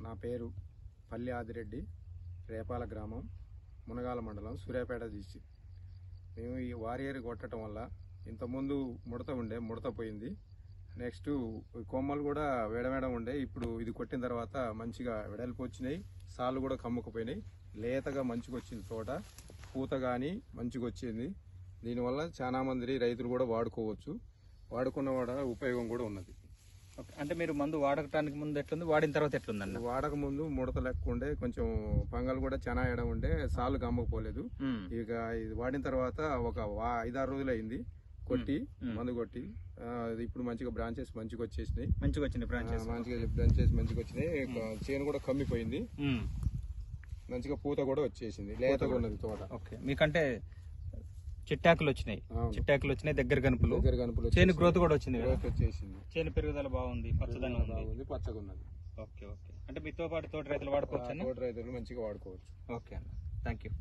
నా పేరు పల్లి ఆదిరెడ్డి, రేపాల గ్రామం, మునగాల మండలం, సూర్యాపేట డిస్ట్రిక్ట్. మేము ఈ వారియర్ కొట్టడం వల్ల ఇంతకుముందు ముడత పోయింది. నెక్స్ట్ కొమ్మలు కూడా వేడవేడం ఉండే, ఇప్పుడు ఇది కొట్టిన తర్వాత మంచిగా వెడల్పు వచ్చినాయి, సాళ్ళు కూడా కమ్ముకుపోయినాయి, లేతగా మంచిగా వచ్చింది తోట, పూత కానీ మంచిగా వచ్చింది. దీనివల్ల చాలా మంది రైతులు కూడా వాడుకోవచ్చు, వాడుకున్న ఉపయోగం కూడా ఉన్నది. అంటే మీరు మందు వాడటానికి ముందు ఎట్లుంది, వాడిన తర్వాత ఎట్లుందండి? వాడక ముందు ముడత లెక్క ఉండే, కొంచెం పంగల్ కూడా చాలా ఎడం ఉండే, సాళ్ళు గమ్మకపోలేదు. ఇక ఇది వాడిన తర్వాత ఒక 5-6 రోజులు అయింది కొట్టి, మందు కొట్టి. ఇప్పుడు మంచిగా బ్రాంచెస్ మంచిగా వచ్చేసినాయి, బ్రాంచెస్ మంచిగా వచ్చినాయి. చేను కూడా కమ్మిపోయింది, మంచిగా పూత కూడా వచ్చేసింది, లేతగా ఉన్నది తోట. మీకంటే చిట్టాకులు వచ్చినాయి, దగ్గర గనుపులు, చేను గ్రోత్ కూడా వచ్చింది, చేను పెరుగుదల బాగుంది, పచ్చదనం ఉంది, పచ్చగా ఉన్నది. ఓకే. అంటే మీతో పాటు తోట రైతులు వాడుకోవచ్చు, తోట రైతులు మంచిగా వాడుకోవచ్చు. ఓకే అన్న, థ్యాంక్ యూ.